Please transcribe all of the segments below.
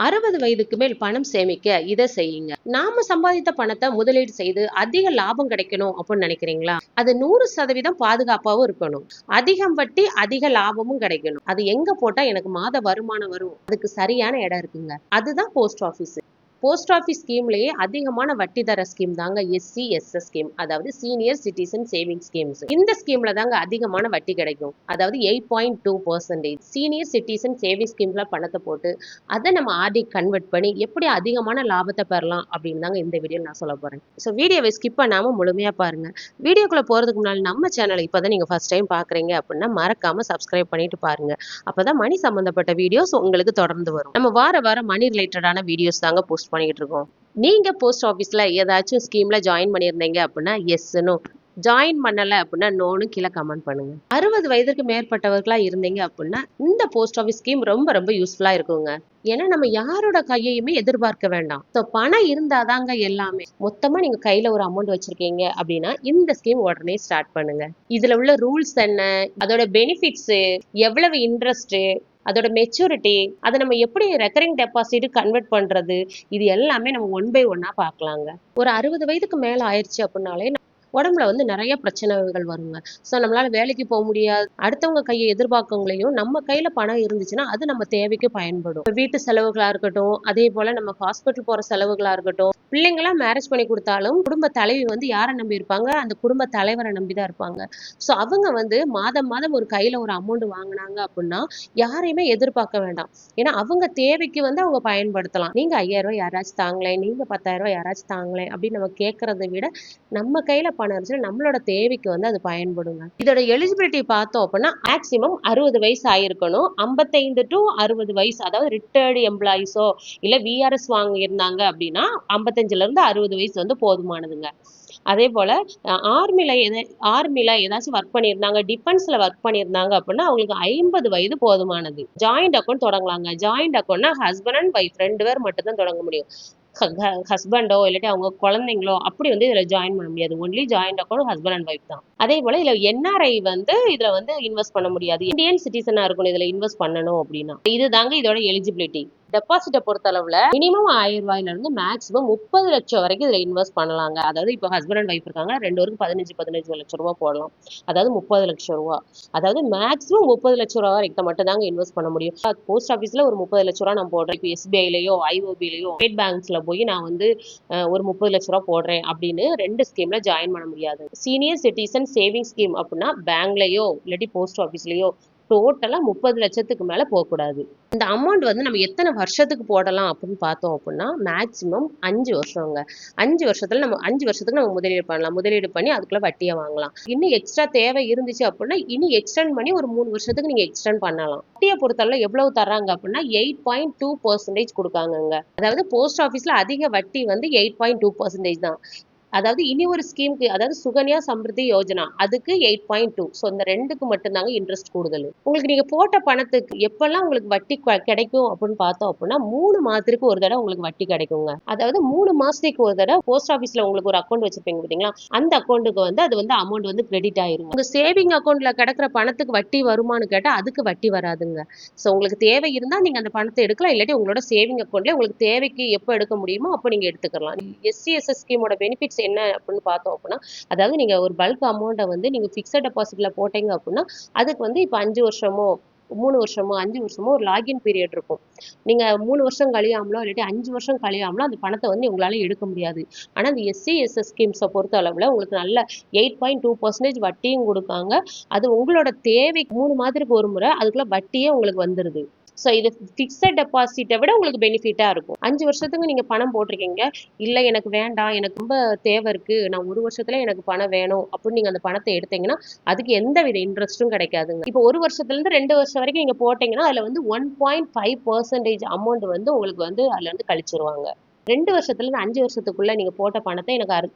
60 வயதுக்கு மேல் பணம் சேமிக்க இதை செய்யுங்க. நாம சம்பாதித்த பணத்தை முதலீடு செய்து அதிக லாபம் கிடைக்கணும் அப்படின்னு நினைக்கிறீங்களா? அது 100% பாதுகாப்பாவும் இருக்கணும். அதிகம் வட்டி அதிக லாபமும் கிடைக்கணும். அது எங்க போட்டா எனக்கு மாத வருமானம் வரும், அதுக்கு சரியான இடம் இருக்குங்க. அதுதான் போஸ்ட் ஆபீஸ். போஸ்ட் ஆஃபீஸ் ஸ்கீம்லயே அதிகமான வட்டி தர ஸ்கீம் தாங்க SCSS ஸ்கீம், அதாவது சீனியர் சிட்டிசன் சேவிங் ஸ்கீம்ஸ். இந்த ஸ்கீம்ல தாங்க அதிகமான வட்டி கிடைக்கும், அதாவது 8.2%. சீனியர் சிட்டிசன் சேவிங் ஸ்கீம்ல பணத்தை போட்டு அதை நம்ம ஆர்டி கன்வெர்ட் பண்ணி எப்படி அதிகமான லாபத்தை பெறலாம் அப்படின்னு தாங்க இந்த வீடியோ நான் சொல்ல போறேன். ஸோ வீடியோவை ஸ்கிப் பண்ணாம முழுமையா பாருங்க. வீடியோக்குள்ள போறதுக்கு முன்னாடி நம்ம சேனலை இப்பதான் நீங்க ஃபர்ஸ்ட் டைம் பாக்குறீங்க அப்படின்னா மறக்காம சப்ஸ்கிரைப் பண்ணிட்டு பாருங்க. அப்பதான் மணி சம்பந்தப்பட்ட வீடியோஸ் உங்களுக்கு தொடர்ந்து வரும். நம்ம வார வாரம் மணி ரிலேட்டடான வீடியோஸ் தாங்க போஸ்ட் பண்ணிட்டு இருக்கோம். நீங்க போஸ்ட் ஆபீஸ்ல ஏதாச்சும் ஸ்கீம்ல ஜாயின் பண்ணியிருந்தீங்க அப்படின்னா எஸ்னு, ஜாயின் பண்ணல அப்படின்னா நோன்னு கீழே கமெண்ட் பண்ணுங்க. 60 வயதுக்கு மேற்பட்டவர்களா இருந்தீங்க அப்படின்னா இந்த போஸ்ட் ஆஃபீஸ் ஸ்கீம் ரொம்ப ரொம்ப யூஸ்ஃபுல்லா இருக்குங்க. ஏன்னா நம்ம யாரோட கையையுமே எதிர்பார்க்க வேண்டாம். ஸோ பணம் இருந்தாதாங்க எல்லாமே. மொத்தமா நீங்க கையில ஒரு அமௌண்ட் வச்சிருக்கீங்க அப்படின்னா இந்த ஸ்கீம் உடனே ஸ்டார்ட் பண்ணுங்க. இதுல உள்ள ரூல்ஸ் என்ன, அதோட பெனிஃபிட்ஸ், எவ்வளவு இன்ட்ரெஸ்ட், அதோட மெச்சூரிட்டி, அதை நம்ம எப்படி ரெக்கரிங் டெபாசிட் கன்வெர்ட் பண்றது, இது எல்லாமே நம்ம 1 by 1 பார்க்கலாங்க. ஒரு 60 வயதுக்கு மேல ஆயிடுச்சு அப்படின்னாலே உடம்புல நிறைய பிரச்சனைகள் வருங்க. ஸோ நம்மளால வேலைக்கு போக முடியாது. அடுத்தவங்க கையை எதிர்பார்க்கவங்களையும் நம்ம கையில பணம் இருந்துச்சுன்னா அது நம்ம தேவைக்கு பயன்படும். வீட்டு செலவுகளா இருக்கட்டும், அதே போல நம்ம ஹாஸ்பிட்டல் போற செலவுகளா இருக்கட்டும், பிள்ளைங்களா மேரேஜ் பண்ணி கொடுத்தாலும் குடும்ப தலைவி யாரை நம்பி இருப்பாங்க? அந்த குடும்ப தலைவரை நம்பிதான் இருப்பாங்க. ஸோ அவங்க மாதம் மாதம் ஒரு கையில ஒரு அமௌண்ட் வாங்கினாங்க அப்படின்னா யாரையுமே எதிர்பார்க்க வேண்டாம். ஏன்னா அவங்க தேவைக்கு அவங்க பயன்படுத்தலாம். நீங்க 5000 ரூபாய் யாராச்சும் தாங்களேன், நீங்க 10,000 ரூபாய் யாராச்சும் தாங்களேன் அப்படின்னு நம்ம கேட்கறதை விட நம்ம கையில பணம் இருந்துச்சுன்னா நம்மளோட தேவைக்கு அது பயன்படுங்க. இதோட எலிஜிபிலிட்டி பார்த்தோம் அப்படின்னா மேக்சிமம் 60 வயசு ஆயிருக்கணும். 55 to 60 வயசு, அதாவது ரிட்டையர்டு எம்ப்ளாயிஸோ இல்ல VRS வாங்கியிருந்தாங்க அப்படின்னா 55ல இருந்து 60 வயசு போதுமானதுங்க. அதே போல ஆர்மில ஏதாச்சும் ஒர்க் பண்ணியிருந்தாங்க, டிஃபென்ஸ்ல ஒர்க் பண்ணியிருந்தாங்க அப்படின்னா அவங்களுக்கு 50 வயது போதுமானது. ஜாயிண்ட் அக்கௌண்ட் தொடங்கலாங்க. ஜாயிண்ட் அக்கௌண்ட்னா ஹஸ்பண்ட் அண்ட் ஒய்ஃப் 2 பேர் மட்டும் தான் தொடங்க முடியும். ஹஸ்பண்டோ இல்லாட்டி அவங்க குழந்தைங்களோ அப்படி இதுல ஜாயின் பண்ண முடியாது. Only joint account husband and wife தான். அதே போல இதுல NRI இதுல இன்வெஸ்ட் பண்ண முடியாது. இந்தியன் சிட்டிசனா இருக்கணும் இதுல இன்வெஸ்ட் பண்ணணும் அப்படின்னா. இதுதாங்க இதோட எலிஜிபிலிட்டி. டெபாசிட்டை பொறுத்த அளவுல மினிமம் 1000 ரூபாயில இருந்து மேக்ஸிமம் 30 லட்சம் வரைக்கும் இதுல இன்வெஸ்ட் பண்ணலாங்க. அதாவது இப்போ ஹஸ்பண்ட் அண்ட் ஒய்ஃப் இருக்காங்க, 2 பேருக்கு 15 லட்சம் ரூபாய் போடலாம். அதாவது 30 லட்சம் ரூபாய். அதாவது மேக்ஸிமம் 30 லட்சம் ரூபாய் வரைக்கும் மட்டும் தாங்க இன்வெஸ்ட் பண்ண முடியும். போஸ்ட் ஆஃபீஸ்ல ஒரு 30 லட்சம் ரூபாய் நான் போடுறேன், இப்போ SBIலயோ IOBலயோ ஸ்டேட் பேங்க்ஸ்ல போய் நான் ஒரு 30 லட்சம் ரூபாய் போடுறேன் அப்படின்னு 2 ஸ்கீம்ல ஜாயின் பண்ண முடியாது. சீனியர் சிட்டிசன் சேவிங் ஸ்கீம் அப்படின்னா பேங்க்லயோ இல்லாட்டி போஸ்ட் ஆஃபீஸ்லயோ டோட்டலா 30 லட்சத்துக்கு மேல போகக்கூடாது. இந்த அமௌண்ட் நம்ம எத்தனை வருஷத்துக்கு போடலாம் அப்படின்னு பார்த்தோம் அப்படின்னா மேக்சிமம் 5 வருஷங்க. 5 வருஷத்துக்கு நம்ம முதலீடு பண்ணலாம். முதலீடு பண்ணி அதுக்குள்ள வட்டியை வாங்கலாம். இன்னும் எக்ஸ்ட்ரா தேவை இருந்துச்சு அப்படின்னா இன்னும் எக்ஸ்டெண்ட் பண்ணி ஒரு 3 வருஷத்துக்கு நீங்க எக்ஸ்டெண்ட் பண்ணலாம். வட்டியை பொறுத்தவரை எவ்வளவு தர்றாங்க அப்படின்னா 8.2% கொடுக்காங்க. அதாவது போஸ்ட் ஆஃபீஸ்ல அதிக வட்டி 8.2% தான். அதாவது இனி ஒரு ஸ்கீமுக்கு, அதாவது சுகன்யா சம்ருத்தி யோஜனா, அதுக்கு 8.2. ஸோ இந்த 2க்கு மட்டும்தாங்க இன்ட்ரெஸ்ட் கூடுதல். உங்களுக்கு நீங்க போட்ட பணத்துக்கு எப்பெல்லாம் உங்களுக்கு வட்டி கிடைக்கும் அப்படின்னு பார்த்தோம் அப்படின்னா 3 மாதத்துக்கு ஒரு தடவை உங்களுக்கு வட்டி கிடைக்குங்க. அதாவது 3 மாசத்துக்கு ஒரு தடவை போஸ்ட் ஆஃபீஸ்ல உங்களுக்கு ஒரு அக்கௌண்ட் வச்சிருப்பீங்க பார்த்தீங்களா, அந்த அக்கௌண்ட்டுக்கு அது அமௌண்ட் கிரெடிட் ஆயிரும். உங்க சேவிங் அக்கௌண்ட்ல கிடக்கிற பணத்துக்கு வட்டி வருமானு கேட்டா அதுக்கு வட்டி வராதுங்க. ஸோ உங்களுக்கு தேவை இருந்தா நீங்க அந்த பணத்தை எடுக்கலாம், இல்லாட்டி உங்களோட சேவிங் அக்கௌண்ட்ல உங்களுக்கு தேவைக்கு எப்போ எடுக்க முடியுமோ அப்போ நீங்க எடுத்துக்கலாம். SCSS ஸ்கீமோட பெனிஃபிட்ஸ் என்ன அப்படின்னு பார்த்தோம் அப்படின்னா, அதாவது நீங்க ஒரு பல்க் அமௌண்ட்டை நீங்க பிக்ஸட் டெபாசிட்ல போட்டீங்க அப்படின்னா அதுக்கு இப்ப 5 வருஷமோ 3 வருஷமோ 5 வருஷமோ ஒரு லாகின் பீரியட் இருக்கும். நீங்க 3 வருஷம் கழியாமலோ இல்லாட்டி 5 வருஷம் கழியாமலோ அந்த பணத்தை உங்களால எடுக்க முடியாது. ஆனா அந்த SCSS ஸ்கீம்ஸை பொறுத்த அளவுல உங்களுக்கு நல்ல 8.2% வட்டியும் கொடுக்காங்க. அது உங்களோட தேவைக்கு 3 மாதத்துக்கு ஒரு முறை அதுக்குள்ள வட்டியே உங்களுக்கு வந்துருது. ஸோ இது பிக்ஸட் டெபாசிட்டை விட உங்களுக்கு பெனிஃபிட்டா இருக்கும். 5 வருஷத்துக்கு நீங்க பணம் போட்டிருக்கீங்க, இல்ல எனக்கு வேண்டாம், எனக்கு ரொம்ப தேவை இருக்கு, நான் 1 வருஷத்துல எனக்கு பணம் வேணும் அப்படின்னு நீங்க அந்த பணத்தை எடுத்தீங்கன்னா அதுக்கு எந்த வித இன்ட்ரெஸ்டும் கிடைக்காதுங்க. இப்போ 1 வருஷத்துல இருந்து 2 வருஷம் வரைக்கும் நீங்க போட்டீங்கன்னா அதுல 1.5% அமௌண்ட் உங்களுக்கு அதுல கழிச்சிருவாங்க. 2 வருஷத்துல இருந்து 5 வருஷத்துக்குள்ள நீங்க போட்ட பணத்தை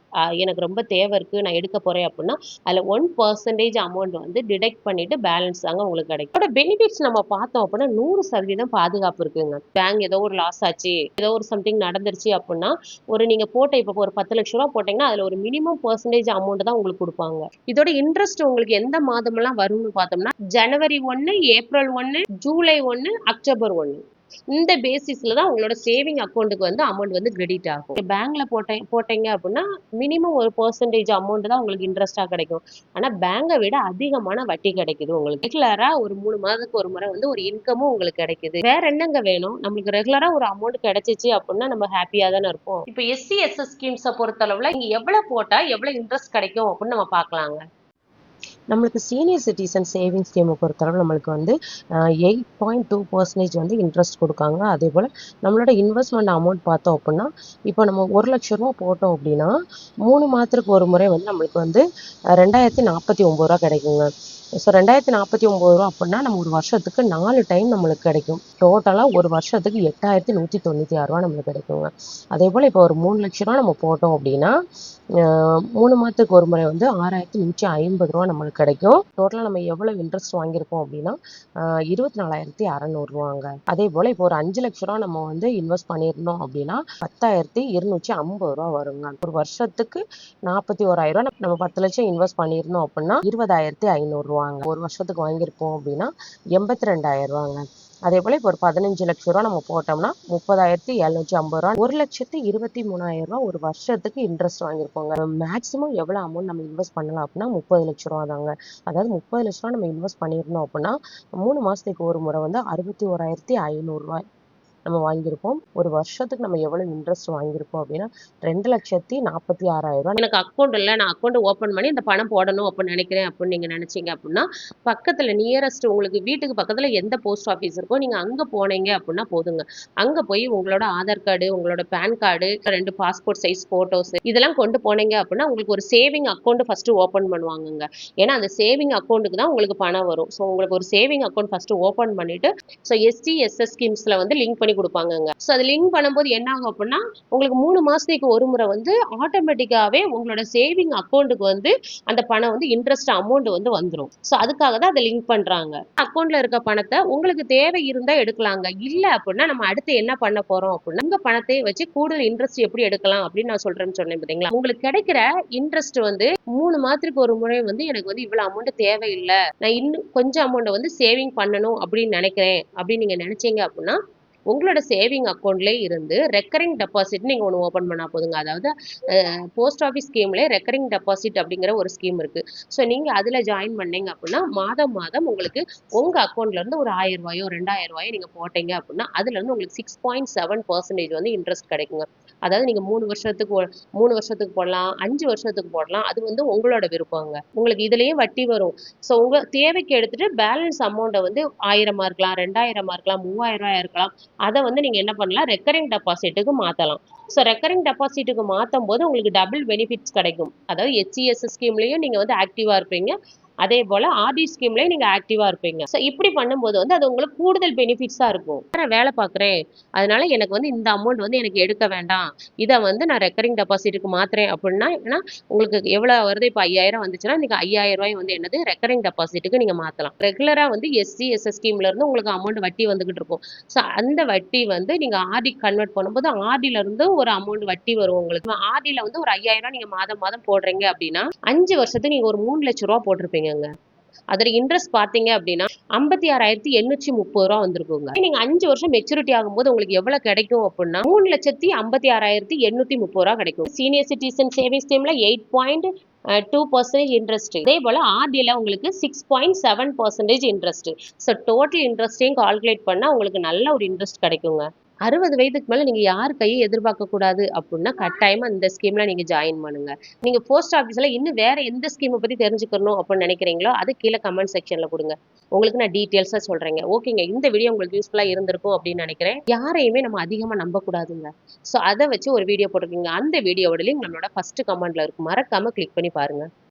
எனக்கு ரொம்ப தேவை இருக்கு, நான் எடுக்க போறேன் அப்படின்னா அதுல 1% அமௌண்ட் டிடெக்ட் பண்ணிட்டு பேலன்ஸ் தாங்க உங்களுக்கு கிடைக்கும். அதோட பெனிஃபிட்ஸ் நம்ம பார்த்தோம் அப்படின்னா 100% பாதுகாப்பு இருக்குங்க. பேங்க் ஏதோ ஒரு லாஸ் ஆச்சு, ஏதோ ஒரு சம்திங் நடந்துருச்சு அப்படின்னா நீங்க போட்ட இப்போ ஒரு 10 லட்சம் ரூபாய் போட்டீங்கன்னா அதுல ஒரு மினிமம் பெர்சன்டேஜ் அமௌண்ட் தான் உங்களுக்கு கொடுப்பாங்க. இதோட இன்ட்ரெஸ்ட் உங்களுக்கு எந்த மாதமெல்லாம் வரும்னு பார்த்தோம்னா ஜனவரி 1, ஏப்ரல் 1, ஜூலை 1, அக்டோபர் 1. இந்த பேசிஸ்ல தான் உங்களோட சேவிங் அக்கௌண்ட்டுக்கு வந்து அமௌண்ட் வந்து கிரெடிட் ஆகும். பேங்க்ல போட்டீங்க அப்படின்னா மினிமம் ஒரு பெர்சன்டேஜ் அமௌண்ட் தான் உங்களுக்கு இன்ட்ரெஸ்டா கிடைக்கும். ஆனா பேங்கை விட அதிகமான வட்டி கிடைக்குது உங்களுக்கு. ரெகுலரா ஒரு 3 மாதத்துக்கு ஒரு முறை வந்து ஒரு இன்கமும் உங்களுக்கு கிடைக்குது. வேற என்னங்க வேணும்? நம்மளுக்கு ரெகுலரா ஒரு அமௌண்ட் கிடைச்சிச்சு அப்படின்னா நம்ம ஹாப்பியா தானே இருப்போம். இப்போ எஸ்சி எஸ்எஸ் ஸ்கீம்ஸை பொறுத்தளவுல நீங்க எவ்வளவு போட்டா எவ்வளவு இன்ட்ரெஸ்ட் கிடைக்கும் அப்படின்னு நம்ம பார்க்கலாங்க. நம்மளுக்கு சீனியர் சிட்டிசன் சேவிங் ஸ்கீமை பொறுத்தளவு நம்மளுக்கு வந்து 8.2% வந்து இன்ட்ரெஸ்ட் கொடுக்காங்க. அதே போல் நம்மளோட இன்வெஸ்ட்மெண்ட் அமௌண்ட் பார்த்தோம் அப்படின்னா இப்போ நம்ம 1,00,000 ரூபா போட்டோம் அப்படின்னா 3 மாதத்துக்கு ஒரு முறை வந்து நம்மளுக்கு வந்து 2,049 ரூபா கிடைக்குங்க. ஸோ 2,049 ரூபா அப்படின்னா நம்ம ஒரு வருஷத்துக்கு 4 டைம் நம்மளுக்கு கிடைக்கும். டோட்டலாக ஒரு வருஷத்துக்கு 8,196 ரூபா நம்மளுக்கு கிடைக்குங்க. அதே போல் இப்போ ஒரு 3,00,000 ரூபா நம்ம போட்டோம் அப்படின்னா 3 மாதத்துக்கு ஒரு முறை வந்து 6,150 ரூபா நம்மளுக்கு கிடைக்கும். டோட்டலாக நம்ம எவ்வளோ இன்ட்ரெஸ்ட் வாங்கியிருக்கோம் அப்படின்னா 24,600 ரூபாங்க. அதே போல் இப்போ ஒரு 5,00,000 ரூபா நம்ம வந்து இன்வெஸ்ட் பண்ணியிருந்தோம் அப்படின்னா 10,250 ரூபா வருங்க. ஒரு வருஷத்துக்கு 41,000 ரூபா. நம்ம 10 லட்சம் இன்வெஸ்ட் பண்ணியிருந்தோம் அப்படின்னா 20,500 ரூபாங்க. ஒரு வருஷத்துக்கு வாங்கியிருப்போம் அப்படின்னா 82,000 ரூபாங்க. அதே போல் இப்போ ஒரு 15 லட்சம் ரூபா நம்ம போட்டோம்னா 30,750 ரூபா. 1,23,000 ரூபா ஒரு வருஷத்துக்கு இன்ட்ரெஸ்ட் வாங்கியிருப்போங்க. மேக்ஸிமம் எவ்வளோ அமௌண்ட் நம்ம இன்வெஸ்ட் பண்ணலாம் அப்படின்னா 30 லட்சம் ரூபா தாங்க. அதாவது 30 லட்ச ரூபா நம்ம இன்வெஸ்ட் பண்ணியிருந்தோம் அப்படின்னா 3 மாதத்துக்கு ஒரு முறை வந்து 61,500 ரூபாய் நம்ம வாங்கியிருப்போம். ஒரு வருஷத்துக்கு நம்ம எவ்வளவு இன்ட்ரெஸ்ட் வாங்கியிருப்போம் அப்படின்னா 2,46,000 ரூபாய். எனக்கு அக்கௌண்ட் இல்லை, நான் அக்கௌண்ட் ஓப்பன் பண்ணி இந்த பணம் போடணும் அப்படின்னு நினைக்கிறேன் அப்படின்னு நீங்க நினைச்சீங்க அப்படின்னா பக்கத்துல நியரஸ்ட் உங்களுக்கு வீட்டுக்கு பக்கத்துல எந்த போஸ்ட் ஆஃபீஸ் இருக்கோ நீங்க அங்க போனீங்க அப்படின்னா போதுங்க. அங்க போய் உங்களோட ஆதார் கார்டு, உங்களோட pan card, 2 passport size photos இதெல்லாம் கொண்டு போனீங்க அப்படின்னா உங்களுக்கு ஒரு சேவிங் அக்கௌண்ட் ஃபர்ஸ்ட் ஓப்பன் பண்ணுவாங்கங்க. ஏன்னா அந்த சேவிங் அக்கௌண்ட்டுக்கு தான் உங்களுக்கு பணம் வரும். ஸோ உங்களுக்கு ஒரு சேவிங் அக்கௌண்ட் ஃபர்ஸ்ட் ஓப்பன் பண்ணிட்டு ஸோ எஸ்டி எஸ்எஸ் ஸ்கீம்ஸ்ல வந்து லிங்க் பண்ணி கொடுப்பாங்கங்க. ஸோ அது லிங்க் பண்ணும்போது என்ன ஆகும் அப்படின்னா உங்களுக்கு 3 மாசத்துக்கு ஒரு முறை வந்து ஆட்டோமேட்டிக்காவே உங்களோட சேவிங் அக்கௌண்ட்டுக்கு வந்து அந்த பணம் வந்து இன்ட்ரெஸ்ட் அமௌண்ட் வந்து வந்துடும். ஸோ அதுக்காக தான் அதை லிங்க் பண்றாங்க. அக்கௌண்ட்ல இருக்க பணத்தை உங்களுக்கு தேவை இருந்தா எடுக்கலாங்க. இல்ல அப்படின்னா நம்ம அடுத்து என்ன பண்ண போறோம் அப்படின்னா உங்க பணத்தை வச்சு கூடுதல் இன்ட்ரெஸ்ட் எப்படி எடுக்கலாம் அப்படின்னு நான் சொல்றேன்னு சொன்னேன் பாத்தீங்களா. உங்களுக்கு கிடைக்கிற இன்ட்ரெஸ்ட் வந்து 3 மாதத்துக்கு ஒரு முறை வந்து எனக்கு வந்து இவ்வளவு அமௌண்ட் தேவையில்லை, நான் இன்னும் கொஞ்சம் அமௌண்ட் வந்து சேவிங் பண்ணணும் அப்படின்னு நினைக்கிறேன் அப்படின்னு நீங்க நினைச்சீங்க அப்படின்னா உங்களோட சேவிங் அக்கௌண்ட்ல இருந்து ரெக்கரிங் டெபாசிட் நீங்க ஒன்று ஓப்பன் பண்ணா போதுங்க. அதாவது போஸ்ட் ஆஃபீஸ் ஸ்கீம்ல ரெக்கரிங் டெபாசிட் அப்படிங்கிற ஒரு ஸ்கீம் இருக்கு. ஸோ நீங்க அதுல ஜாயின் பண்ணீங்க அப்படின்னா மாதம் மாதம் உங்களுக்கு உங்க அக்கௌண்ட்ல இருந்து ஒரு 1,000 ரூபாயோ 2,000 ரூபாயோ நீங்க போட்டீங்க அப்படின்னா அதுல இருந்து உங்களுக்கு 6.7% வந்து இன்ட்ரெஸ்ட் கிடைக்குங்க. அதாவது நீங்க 3 வருஷத்துக்கு போடலாம், 5 வருஷத்துக்கு போடலாம். அது வந்து உங்களோட விருப்பங்க. உங்களுக்கு இதுலயே வட்டி வரும். ஸோ உங்க தேவைக்கு எடுத்துட்டு பேலன்ஸ் அமௌண்ட்டை வந்து 1,000 இருக்கலாம், 2,000 இருக்கலாம், 3,000 இருக்கலாம். அதை வந்து நீங்க என்ன பண்ணலாம், ரெக்கரிங் டெபாசிட்டுக்கு மாத்தலாம். ஸோ ரெக்கரிங் டெபாசிட்டுக்கு மாற்றும் போது உங்களுக்கு டபுள் பெனிஃபிட்ஸ் கிடைக்கும். அதாவது HCS ஸ்கீம்லயும் நீங்க வந்து ஆக்டிவா இருப்பீங்க, அதே போல ஆர்டி ஸ்கீம்லயும் நீங்க ஆக்டிவா இருப்பீங்க. ஸோ இப்படி பண்ணும்போது வந்து அது உங்களுக்கு கூடுதல் பெனிஃபிட்ஸா இருக்கும். நான் வேலை பார்க்குறேன், அதனால எனக்கு வந்து இந்த அமௌண்ட் வந்து எனக்கு எடுக்க வேண்டாம், இதை வந்து நான் ரெக்கரிங் டெபாசிட்டுக்கு மாத்துறேன் அப்படின்னா ஏன்னா உங்களுக்கு எவ்வளவு வருது, இப்போ 5,000 வந்துச்சுன்னா நீங்க 5,000 ரூபாய் வந்து என்னது ரெக்கரிங் டெபாசிட்டுக்கு நீங்க மாத்தலாம். ரெகுலரா வந்து SC/SS ஸ்கீம்ல இருந்து உங்களுக்கு அமௌண்ட் வட்டி வந்துகிட்டு இருக்கும். ஸோ அந்த வட்டி வந்து நீங்க ஆர்டி கன்வெர்ட் பண்ணும்போது ஆர்டில இருந்து ஒரு அமௌண்ட் வட்டி வரும் உங்களுக்கு. ஆர்டில வந்து ஒரு 5,000 ரூபாய் நீங்க மாதம் மாதம் போடுறீங்க அப்படின்னா 5 வருஷத்துக்கு நீங்க ஒரு 3 லட்சம் ரூபாய் போட்டிருப்பீங்க. அதோட இன்ட்ரெஸ்ட் பாத்தீங்க அப்படின்னா 56,830 ரூபா வந்திருக்குங்க. நீங்க 5 வருஷம் மெச்சூரிட்டி ஆகும்போது உங்களுக்கு எவ்வளவு கிடைக்கும் அப்படின்னா 3,56,830 ரூபா கிடைக்கும். சீனியர் சிட்டிசன் சேவிங்ஸ் ஸ்கீம்ல 8.2% இன்ட்ரெஸ்ட். அதே போல ஆர்டில உங்களுக்கு 6.7% இன்ட்ரெஸ்ட். ஸோ டோட்டல் இன்ட்ரெஸ்டையும் கால்குலேட் பண்ணா உங்களுக்கு நல்ல ஒரு இன்ட்ரெஸ்ட் கிடைக்குங்க. 60 வயதுக்கு மேல நீங்க யார் கையை எதிர்பார்க்க கூடாது அப்படின்னா கட்டாயமா இந்த ஸ்கீம்ல நீங்க ஜாயின் பண்ணுங்க. நீங்க போஸ்ட் ஆபீஸ்ல இன்னும் வேற எந்த ஸ்கீமை பத்தி தெரிஞ்சுக்கணும் அப்படின்னு நினைக்கிறீங்களோ அது கீழே கமெண்ட் செக்ஷன்ல கொடுங்க. உங்களுக்கு நான் டீட்டெயில்ஸா சொல்றேங்க. ஓகேங்க, இந்த வீடியோ உங்களுக்கு யூஸ்ஃபுல்லா இருந்திருக்கும் அப்படின்னு நினைக்கிறேன். யாரையுமே நம்ம அதிகமா நம்ப கூடாதுங்க. ஸோ அதை வச்சு ஒரு வீடியோ போட்டிருக்கீங்க. அந்த வீடியோட லிங்க் நம்மளோட ஃபர்ஸ்ட் கமெண்ட்ல இருக்கும், மறக்காம கிளிக் பண்ணி பாருங்க.